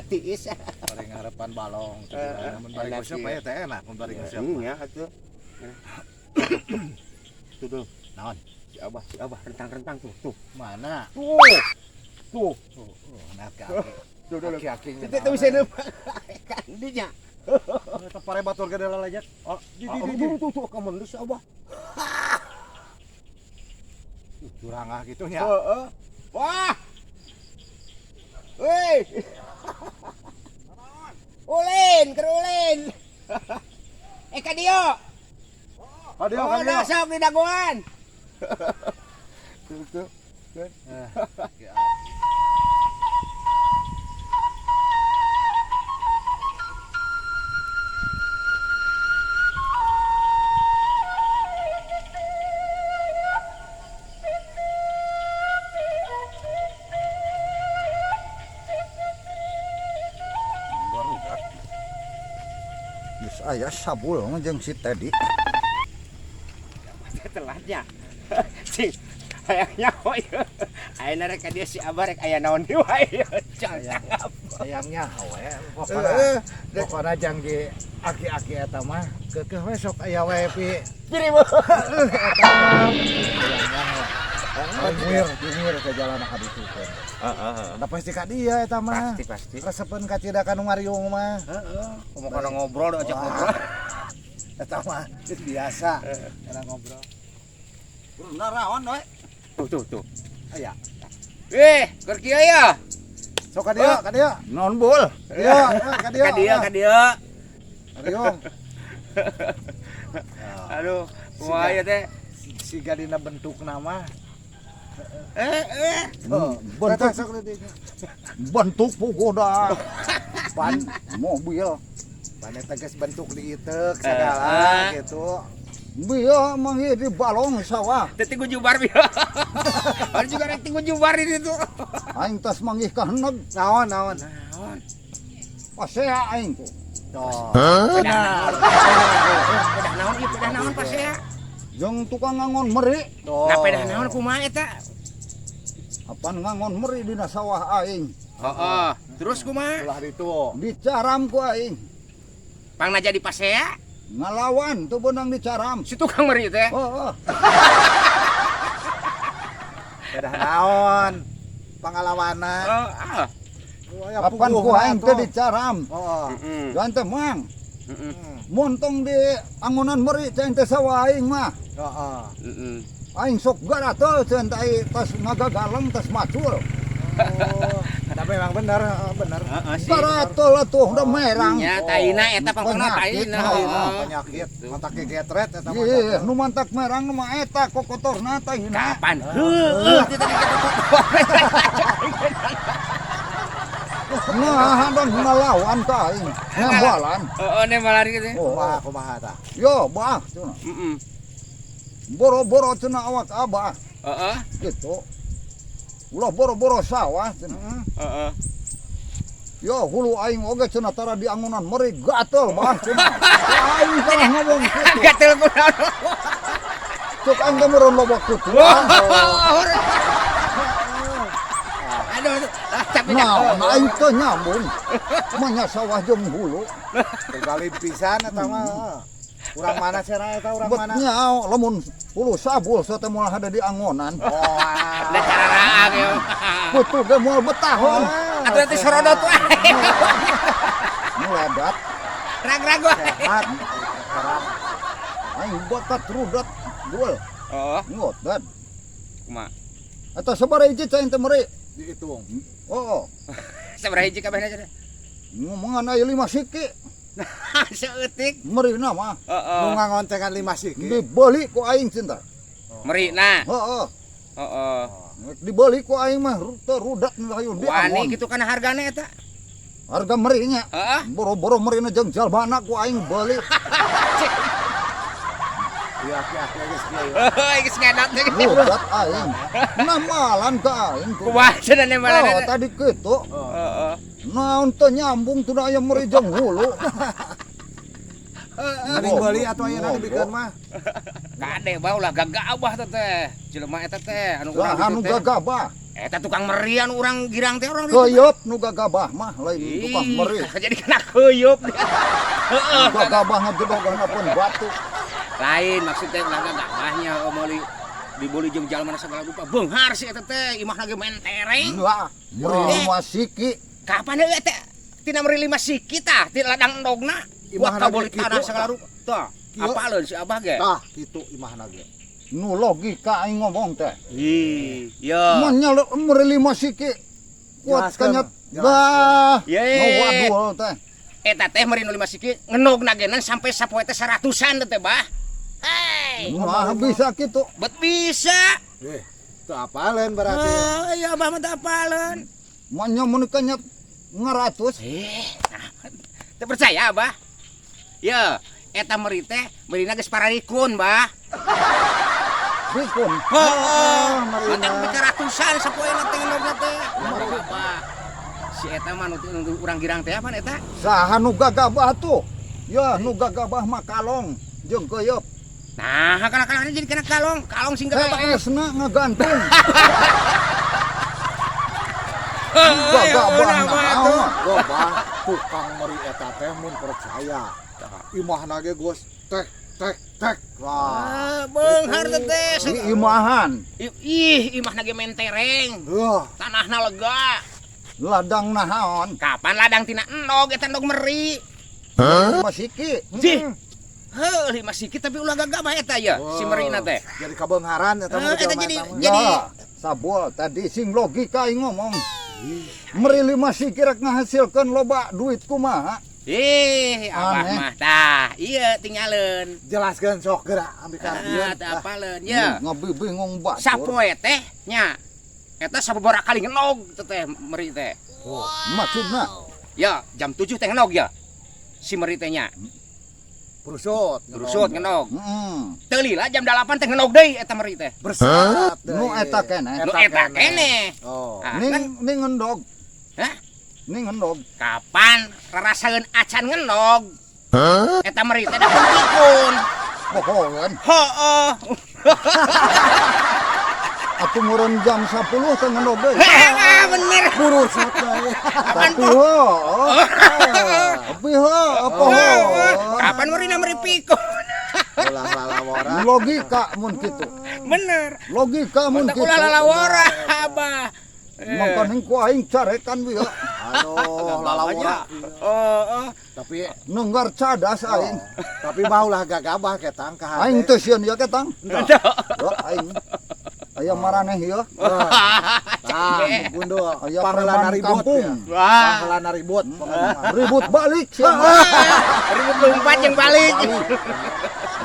Tiis. Paling harapan balong. Mun bari gosok aya teh enak mun bari gosok. Nya atuh. Tuh tuh. Naon? Si Abah rentang-rentang tuh. Mana? Tuh. Nak Tuh dulu. aki-aki. Itu bisa nempak. Kan dinya. Eta pare batur gede lalajat. Oh, di. Tuh kamu lu si Abah. Curang gitu nya. Heeh. Wah. Weh. Ulin. Kadio. Adio. Sok di daguan. Tuh. Geus aya sabul jeung si Teddy. Telahnya. Sing hayangnya hoy. Ayeuna rek dia si Abah rek aya naon di wae. Sayangnya we. Pokona jang di aki-aki eta mah keukeuh we sok aya wae pi. Pirim. Junior ke jalan ka ditu teh. Da pasti ka dia eta mah. Pasti. Resepeun ka cidakan Ngariung mah. Mau kana ngobrol ajak ngobrol. Eta mah biasa kana ngobrol. Naraon we. Tuh. Aya. Keur kieu ya. Sok ka dia. Naon bul? Iya, ka dia. Ka dia. Ngariung. Aduh, kumaha teh? Siga dina bentuk nama. Bentuk pugoda Ban mobil. ban eta geus bentuk diitek sagala gitu. Bieu mah ieu di balong sawah. Teh tinggu jubar bieu. Ada juga rek tinggu jubar di situ. Aing tos manggih ka heneg. Naon. Pasea aing tuh. Pedah naon pas ya. Jeung tukang ngangon meri. Nah pedah naon kumaha eta? Apaan ngangon meri dina sawah aing. Heeh. Terus kumaha? Ulah ditu. Dicaram ku aing. Pangna jadi pasea? Ngalawan tuh benang dicaram. Si tukang meri teh. Heeh. Pedah naon. Pangalawana. Kapan ku aing teh dicaram. Heeh. Dan teh mang. Montong di angonan meri teh teh sawah aing mah. Heeh. Aing sok garatel ceun teh tas ngagagaleng tas macul. Ada memang bener. Garatel atuh udah merang. Nya taina eta pangkona taina. Penyakit. Mantak getret eta mah. Iya, nu mantak merang nu mah eta kokotorna taina. Kapan? Heueuh kita Nah, ada ngelawan ka aing. Nembalan. Heeh, nembalan gitu. Wah, kumaha tah? Yo, bah, cenah. Heeh. Boro-boro cenah awak abah Heeh. gitu. Ulah boro-boro sawah cenah. Heeh. Yo, hulu aing oge cenah tara di angunan meri gatel bah cenah. Aing salah ngomong kitu. Gatel kunaon? Cuk aing teh meureun loba kutu. Aduh, tapi Nah, aing teh nyambung. Manya sawah jeung hulu. Kali pisan eta mah. Urang mana cenah eta urang mana? Betnya lamun hulu sabul teh moal ada di angonan. ada cara raang ya. Kutu ge moal betahon. Atuh teh sorodot wae. Meledat. Rag-rag wae. Sehat. Aing bakat rudat dul. Oh, Ngodan. kumaha? Eta sabaraha hiji cai teh meri. Dihitung. Oh, Sabaraha hiji kabehna cenah? ngomongan aya 5 siki. Seutik. Merina mah Nu Heeh. ngangoncengan 5 siki. dibeli ku aing cinta. Merina. Heeh. Heeh. Dibeli ku aing mah teu rudat hayun di Wani angon. kitu kana hargana eta. Harga merinya. Heeh. Boro-boro merina jeung jalbana ku aing beli. Iya, aki-aki geus kieu. Heuh, geus ngadot teh. Rudat aing. Namalan ka aing. Kumaha cenah nembalan Oh, eta? tadi kitu. Heeh. Naon teu nyambung teu aya meri jeung hulu. Mending beli atau ayeuna dibikeun mah. Kade bae ulah gagah abah teh teh. Jelema eta teh anu Lah urang anu kitu teh. gagabah. Eta tukang merian urang girang teh orang Keuyeub nu gagabah mah lain tukang meri. Jadi kena keuyeub dia. Heeh. Gagabah ngedoganapeun batu. Lain maksudnya gagabahnya meuli dibeli jeung jalma segala rupa. Beunghar si eta teh imahna ge mentereng. Lah, meri lima siki. Kapan heeh teh? Tina meri 5 siki tah, ti ladang endogna. Buat kaboli tanah segala rupa. Tah, apaleun si Abah ge? Tah, kitu imahna ge. Nu logika aing ngomong teh. Ya. Manya meri lima siki. Kuat kanyat. Bah. Waduh teh. Eta teh meri 5 siki ngenog nagenan sampai sapoe teh 100-an teh, Bah. Hei. Nah, bisa kitu. Bet bisa. Teu apaleun berarti. Iya, Abah mah teu apaleun. Manya mun kanyat 100. Teu percaya, Abah? Ya, eta meri teh merina geus pararikun, Bah. Bikun. Heeh, manteng pika ratusan sapoeuna teh ngeunogna teh. Abah. Si eta mah nu urang girang teh apaan eta? Saha nu gagabah tuh? Ya, nu gagabah mah kalong jeung keuyeub. Nah, kana-kana jadi kena kalong sing gagabah. TS-na ngagantung. Gagabah naon? Gobah tukang meri eta teh mun percaya. Imahna ge geus tek. Wah, Beunghar teh. Imahan. Imah nage mentereng. Heuh, Tanahna lega. Ladang naon? Kapan ladang tina endog eta endog meri. Masiki. Cih. Heuh, 5 siki tapi ulah gagabah eta ya si merina teh. jadi kabeungharan eta mah Eta jelema jadi eta mah. jadi Ya, sabol tadi sing logika aing ngomong. Meri lima siki rek ngahasilkeun loba duit kumaha? Abah Aneh. mah tah. Iya tinggalin. Jelaskeun sok geura ambil ka dieu. Tah apaleun ya. Ngabibingung batur. Sapoe teh nya. Eta sababaraha kali ngenog teh meri teh. Maksudna Ya, jam 7 teh ngenog ya. Si meri teh nya. Brusut. Ngenog. heeh. Teu lila jam 8 teh ngenog deui eta meri teh. Bersat. Nu eta keneh. Nu eta keneh. Oh. Ah, kan Ning ngendog. Hah? Ning ngendog. Kapan rarasaeun acan ngenog? Eta meri teh dapet pikun. Pohoeun. Heueuh. Atuh meureun jam 10 teh ngendog deui. Bener. Brusut bae. Tapi apa Kapan merina meri pikun? Ulah lalawara. logika mun kitu. Bener. Logika mun Muntak kitu. ulah lalawara, Abah. Mangkan hingku aing carekan we. Aduh, lalawara. Oh. Tapi Nenggar cadas aing. tapi maulah gagabah ketang ka hade. Aing teu sieun ieu ketang. Aing. Aya maraneh ieu. Tah, gundul. Aya Paheulana preman ribut. kampung. Ya. Wah. Paheulana ribut. pokokna. Ribut balik sia. Ribut lompat yang balik.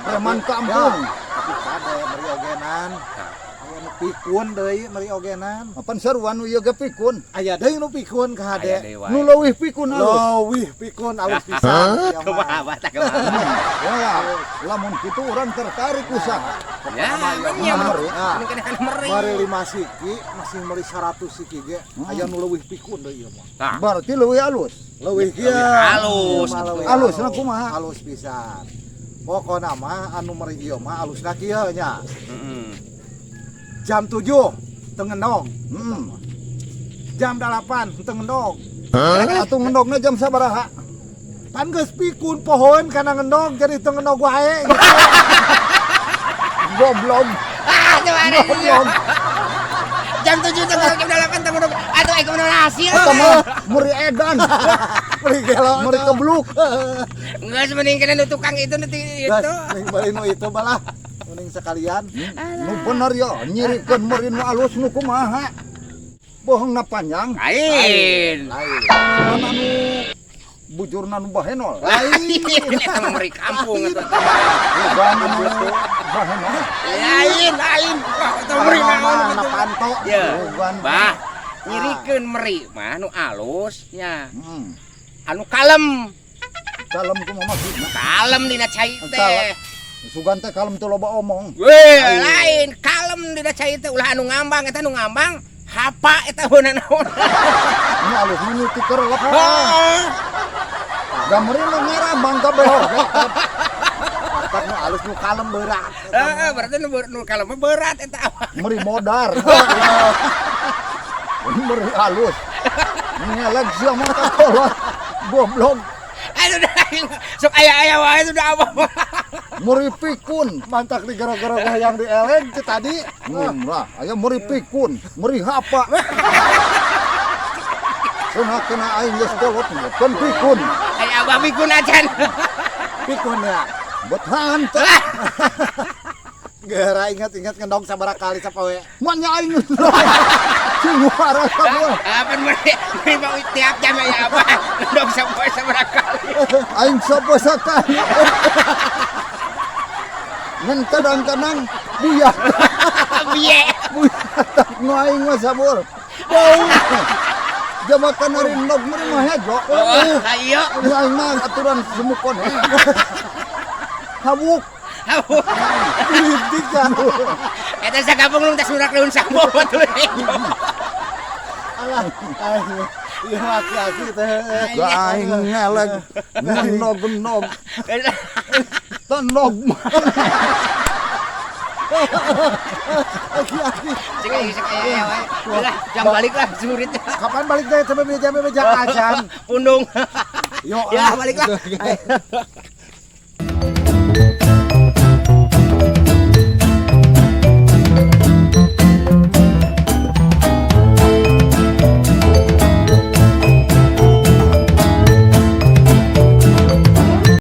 Preman kampung. Tapi kade meri ogenan. Aya nu pikun deui meri ogenan. Apan seruan ieu ge pikun. Aya deui nu pikun ka hade. Nu leuwih pikun alus. Leuwih pikun alus pisan. Ya, Kumaha mah. Abah tah kumaha? Ya, lamun kitu urang tertarik usaha. Ya, Iya, meri. Nah, Mungkin kan meri. mari 5 siki masih meri 100 siki ge. Aya nu leuwih pikun deui ieu mah. Tah. Berarti leuwih alus. Leuwih kieu. halus. Ieu mah leuwih Alusna kumaha? Halus pisan. Pokona mah anu meri ieu mah alusna kieu nya. Heeh. Jam 7 teu ngendog. Jam 8 teu ngendog. Atuh ngendogna jam sabaraha? Pan geus pikun pohon kana ngendog jadi teu ngendog wae. Goblok. Coba ada Goblok. jam 7 tengah jam 8 tengah atuh aya kumaha hasil. Eta mah muri edan. Meri gelo. Muri kebluk. Geus mending kana nu tukang itu nanti Gas, itu. ning bari nu itu balah. Mending sekalian. Nu bener ya, nyirikeun meri nu alus nu kumaha? Bohongna panjang. Lain. Lain. Mana nu bujurna nu bahenol. Lain. Eta mah meri kampung eta. Bana nu bahenol. Lain. Eta meri naon Mana panto. Ya. Bukan. Bah, nyirikeun meri mah nu alus nya. Hmm. Anu kalem. Kalem kumaha maksudna? Kalem dina cai teh. Kalem. Sugan teh kalem teu loba omong. Weh, lain kalem dina cai teh ulah anu ngambang eta nu ngambang hapa eta beuna naon. Nu alus nu nyuti kerelep. Oh. Gameureun nu ngarambang kabeh. Pakat nu alus nu kalem berat. Berarti nu kalem mah berat eta. Meri modar. Meri halus. Ngelag siya mata kolot. Goblok. Ayo dah, sok ayah wae itu udah apa? Meri pikun. Mantak di gara-gara hayang di eleng ce tadi. Murah, aya meri pikun, meri hapa. Cenah kena aing geus kolot kan pikun. Ayah abah pikun acan. Pikun ya. Bet hante. Gara ingat-ingat ngendong sabaraha kali sapoe. Manya aing. Cingwara sabul. Apa meri mau tiap jam ya apa? Dong sampai seberakali. Aing sapa sakali. Ngan kadang-kadang buyat. Biye. Buyat nu aing mah sabul. Bau. Jamakan hari nog meri mah hejo. Oh, ayo. Aing mah aturan semukon. Habuk. Politik kan. Eta sakabung lu tas surak leun sambo tuh. Alah, iya laki-laki teh. Aing ngeleg nog-nog. Tenog mah. Laki-laki. Cek ayah wae. Udah, jam balik lah surit. Kapan balik deh sampai meja acan? Pundung. Yo, Ya, balik lah.